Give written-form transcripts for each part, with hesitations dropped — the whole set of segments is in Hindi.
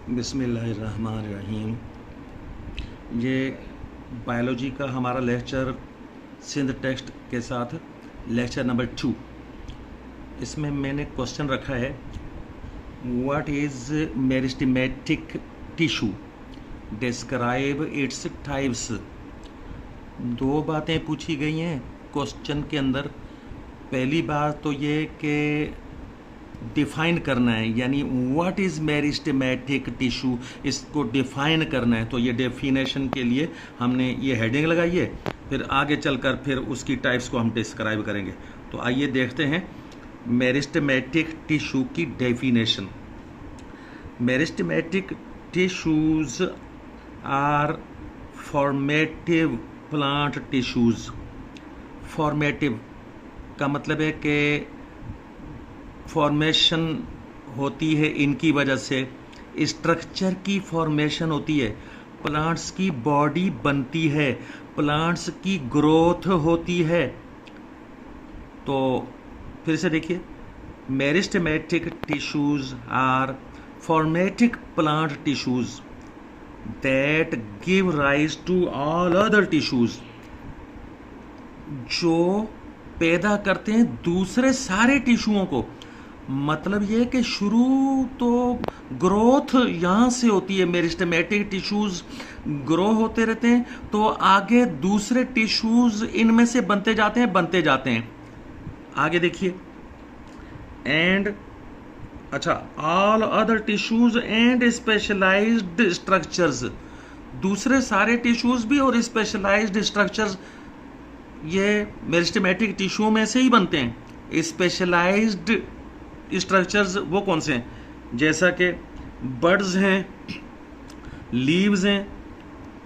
बिस्मिल्लाहिर्रहमानिर्रहीम। ये बायोलॉजी का हमारा लेक्चर सिंध टेक्स्ट के साथ लेक्चर नंबर 2। इसमें मैंने क्वेश्चन रखा है, what is meristematic tissue, describe its types. दो बातें पूछी गई हैं क्वेश्चन के अंदर। पहली बात तो ये कि डिफ़ाइन करना है, यानी व्हाट इज़ मेरिस्टेमेटिक टिश्यू, इसको डिफ़ाइन करना है। तो ये डेफिनेशन के लिए हमने ये हेडिंग लगाई है, फिर आगे चलकर फिर उसकी टाइप्स को हम डिस्क्राइब करेंगे। तो आइए देखते हैं मेरिस्टेमेटिक टिश्यू की definition. Meristematic tissues are formative plant tissues. Formative का मतलब है कि फॉर्मेशन होती है इनकी वजह से, स्ट्रक्चर की फॉर्मेशन होती है, प्लांट्स की बॉडी बनती है, प्लांट्स की ग्रोथ होती है। तो फिर से देखिए, meristematic tissues are formative plant tissues that give rise to all other tissues, जो पैदा करते हैं दूसरे सारे टिश्यूओं को। मतलब ये कि शुरू तो ग्रोथ यहाँ से होती है, मेरिस्टेमेटिक टिश्यूज ग्रो होते रहते हैं, तो आगे दूसरे टिश्यूज इनमें से बनते जाते हैं। आगे देखिए, and all other tissues and specialised structures, दूसरे सारे टिश्यूज भी और स्पेशलाइज्ड स्ट्रक्चर्स ये मेरिस्टेमेटिक टिश्यू में से ही बनते हैं। स्पेशलाइज्ड स्ट्रक्चर्स वो कौन से हैं? जैसा कि बड्स हैं, लीव्स हैं,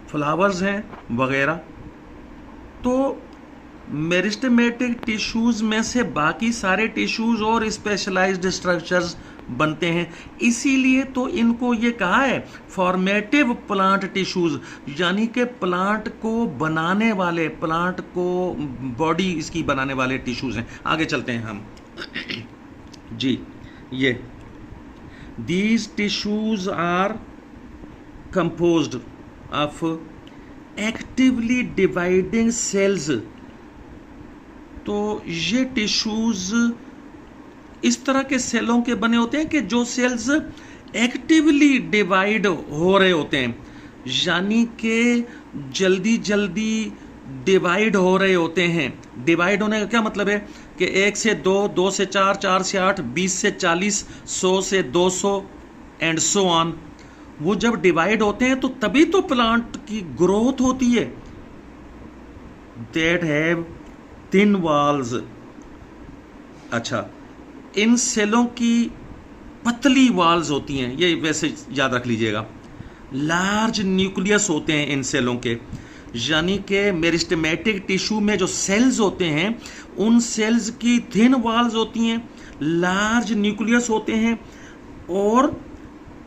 फ्लावर्स हैं वगैरह। तो मेरिस्टेमेटिक टिश्यूज में से बाकी सारे टिश्यूज और स्पेशलाइज्ड स्ट्रक्चर्स बनते हैं, इसीलिए तो इनको ये कहा है फॉर्मेटिव प्लांट टिश्यूज, यानी कि प्लांट को बनाने वाले, प्लांट को बॉडी इसकी बनाने वाले टिश्यूज हैं। आगे चलते हैं हम जी। ये these tissues are composed of actively dividing cells. तो ये टिश्यूज इस तरह के सेलों के बने होते हैं कि जो सेल्स एक्टिवली डिवाइड हो रहे होते हैं, यानी कि जल्दी जल्दी डिवाइड हो रहे होते हैं। डिवाइड होने का क्या मतलब है कि 1 से 2, 2 से 4, 4 से 8, 20 से 40, 100 से 200 एंड सो ऑन। वो जब डिवाइड होते हैं तो तभी तो प्लांट की ग्रोथ होती है। That have thin walls. इन सेलों की पतली वॉल्स होती हैं, ये वैसे याद रख लीजिएगा। लार्ज न्यूक्लियस होते हैं इन सेलों के, यानी कि मेरिस्टेमेटिक टिश्यू में जो सेल्स होते हैं उन सेल्स की थिन वॉल्स होती हैं, लार्ज न्यूक्लियस होते हैं, और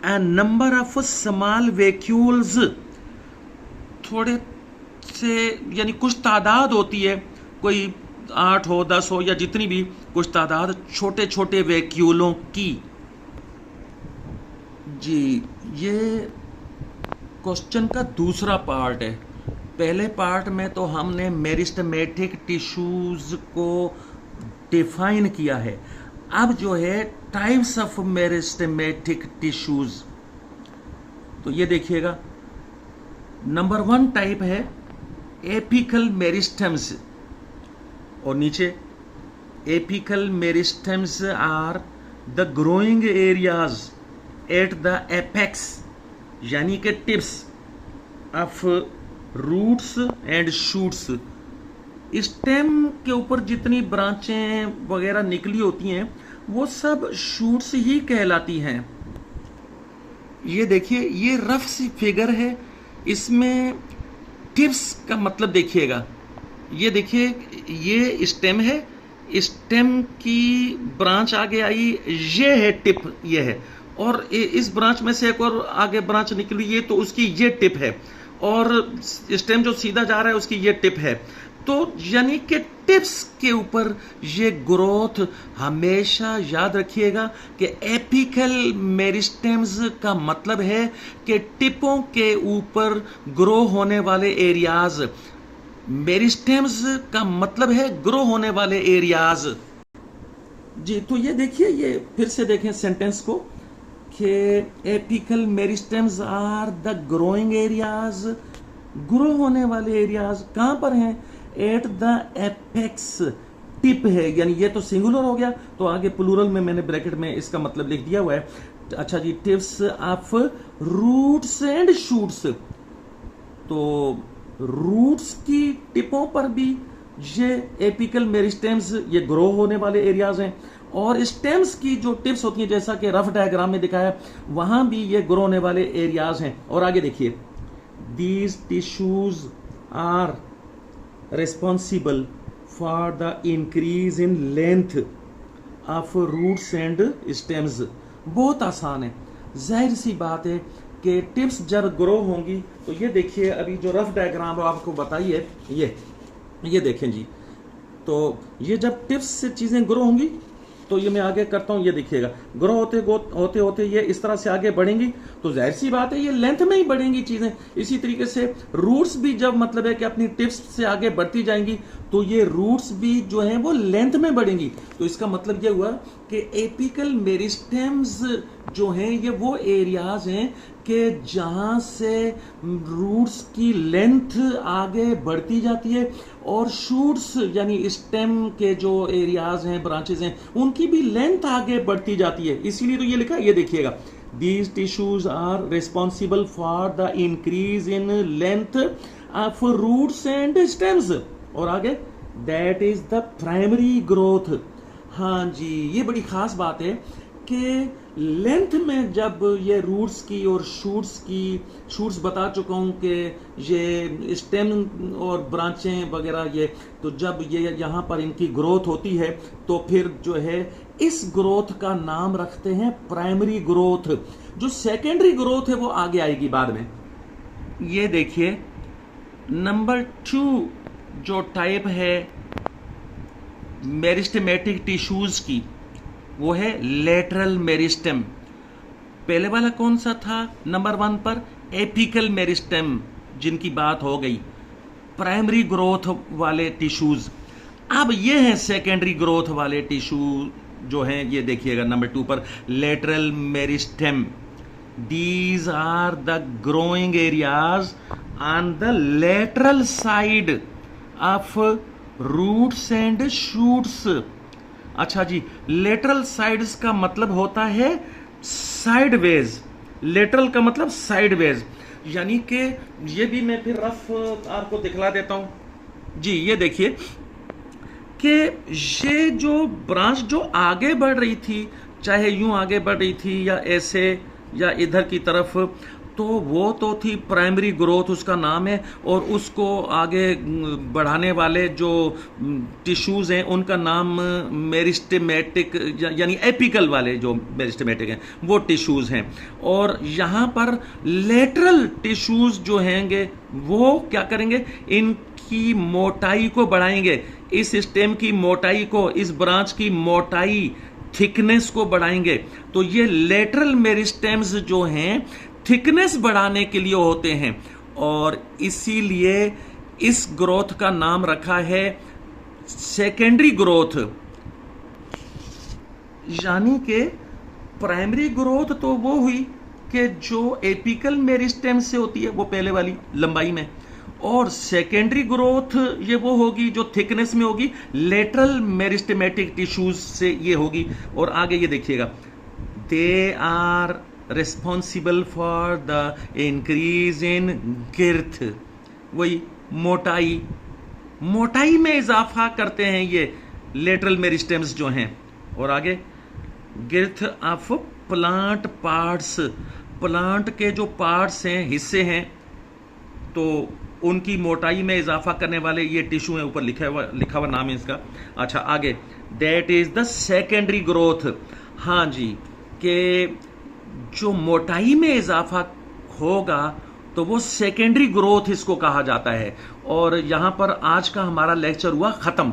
a number of small vacuoles, थोड़े से यानी कुछ तादाद होती है, कोई 8 हो 10 हो या जितनी भी कुछ तादाद छोटे छोटे वैक्यूलों की। जी, ये क्वेश्चन का दूसरा पार्ट है। पहले पार्ट में तो हमने मेरिस्टेमेटिक टिश्यूज को डिफाइन किया है। अब जो है टाइप्स ऑफ मेरिस्टेमेटिक टिश्यूज, तो ये देखिएगा, नंबर 1 टाइप है एपिकल मेरिस्टेम्स, और नीचे apical meristems are the growing areas at the apex, यानी कि tips of roots and shoots. Stem के ऊपर जितनी ब्रांचें वगैरह निकली होती हैं वो सब शूट्स ही कहलाती हैं। ये देखिए, ये रफ सी फिगर है, इसमें टिप्स का मतलब देखिएगा। ये देखिए, ये स्टेम है, स्टेम की ब्रांच आगे आई, ये है टिप, ये है, और इस ब्रांच में से एक और आगे ब्रांच निकली, ये तो उसकी ये टिप है, और स्टेम जो सीधा जा रहा है उसकी ये टिप है। तो यानी कि टिप्स के ऊपर ये ग्रोथ हमेशा याद रखिएगा कि एपिकल मेरिस्टेम्स का मतलब है कि टिपों के ऊपर ग्रो होने वाले एरियाज। मेरिस्टेम्स का मतलब है ग्रो होने वाले एरियाज। जी, तो ये देखिए, ये फिर से देखें सेंटेंस को कि apical meristems are the growing areas. Grow होने वाले एरियाज कहां पर हैं? एट द एपेक्स, टिप है, यानी ये तो सिंगुलर हो गया, तो आगे प्लूरल में मैंने ब्रैकेट में इसका मतलब लिख दिया हुआ है। अच्छा जी, tips of roots and shoots, तो रूट्स की टिपों पर भी ये एपिकल मेरिस्टेम्स, ये ग्रो होने वाले एरियाज हैं, और स्टेम्स की जो टिप्स होती हैं, जैसा कि रफ डायग्राम में दिखाया, वहां भी ये ग्रो होने वाले एरियाज हैं। और आगे देखिए, these tissues are responsible for the increase in length of roots and stems। बहुत आसान है, जाहिर सी बात है कि टिप्स जब ग्रो होंगी, तो ये देखिए, अभी जो रफ डायग्राम आपको बताइए, ये देखें जी, तो ये जब टिप्स से चीजें ग्रो होंगी, तो ये मैं आगे करता हूं, ये देखिएगा, ग्रो होते होते ये इस तरह से आगे बढ़ेंगी, तो जाहिर सी बात है ये लेंथ में ही बढ़ेंगी चीजें। इसी तरीके से रूट्स भी जब मतलब है कि अपनी टिप्स से आगे बढ़ती जाएंगी, तो ये रूट्स भी जो हैं वो लेंथ में बढ़ेंगी। तो इसका मतलब ये हुआ कि एपिकल मेरिस्टेम्स जो हैं ये वो एरियाज हैं कि जहां से रूट्स की लेंथ आगे बढ़ती जाती है, और शूट्स यानी स्टेम के जो एरियाज हैं, ब्रांचेज हैं, उनकी भी लेंथ आगे बढ़ती जाती है। इसीलिए तो ये लिखा है, ये देखिएगा, these tissues are responsible for the increase in length of roots and stems. और आगे, that is the primary growth. हाँ जी, ये बड़ी खास बात है कि लेंथ में जब ये रूट्स की और शूट्स बता चुका हूं कि ये स्टेम और ब्रांचें वगैरह, ये तो जब ये यहां पर इनकी ग्रोथ होती है, तो फिर जो है इस ग्रोथ का नाम रखते हैं प्राइमरी ग्रोथ। जो सेकेंडरी ग्रोथ है वो आगे आएगी बाद में। ये देखिए, नंबर 2 जो टाइप है मेरिस्टेमेटिक टिश्यूज की, वो है लेटरल मेरिस्टेम। पहले वाला कौन सा था? नंबर 1 पर एपिकल मेरिस्टेम, जिनकी बात हो गई, प्राइमरी ग्रोथ वाले टिश्यूज। अब ये हैं सेकेंडरी ग्रोथ वाले टिश्यू जो हैं, ये देखिएगा नंबर 2 पर lateral meristem. These are the growing areas on the lateral side of roots and shoots. अच्छा जी, लेटरल साइड्स का मतलब होता है साइडवेज। लेटरल का मतलब साइडवेज, यानी कि ये भी मैं फिर रफ आपको दिखला देता हूं जी। ये देखिए कि ये जो ब्रांच जो आगे बढ़ रही थी, चाहे यूं आगे बढ़ रही थी या ऐसे या इधर की तरफ, तो वो तो थी प्राइमरी ग्रोथ, उसका नाम है, और उसको आगे बढ़ाने वाले जो टिश्यूज हैं उनका नाम मेरिस्टेमेटिक यानी एपिकल वाले जो मेरिस्टेमेटिक हैं वो टिश्यूज हैं। और यहाँ पर लेटरल टिश्यूज जो हैंगे वो क्या करेंगे? इनकी मोटाई को बढ़ाएंगे, इस स्टेम की मोटाई को, इस ब्रांच की मोटाई, थिकनेस को बढ़ाएंगे। तो ये लेटरल मेरिस्टेम्स जो हैं थिकनेस बढ़ाने के लिए होते हैं, और इसीलिए इस ग्रोथ का नाम रखा है सेकेंडरी ग्रोथ। यानी कि प्राइमरी ग्रोथ तो वो हुई कि जो एपिकल मेरिस्टेम से होती है, वो पहले वाली लंबाई में, और सेकेंडरी ग्रोथ ये वो होगी जो थिकनेस में होगी, लेटरल मेरिस्टेमेटिक टिश्यूज से ये होगी। और आगे ये देखिएगा, they are responsible for the increase in girth. वही मोटाई में इजाफा करते हैं ये लेटरल मेरिस्टेम्स जो हैं। और आगे, गिर्थ ऑफ प्लांट पार्ट्स, प्लांट के जो पार्ट्स हैं, हिस्से हैं, तो उनकी मोटाई में इजाफा करने वाले ये टिश्यू है, ऊपर लिखा हुआ नाम है इसका। अच्छा, आगे, that is the secondary growth. हाँ जी, कि जो मोटाई में इजाफा होगा तो वो सेकेंडरी ग्रोथ इसको कहा जाता है। और यहां पर आज का हमारा लेक्चर हुआ खत्म।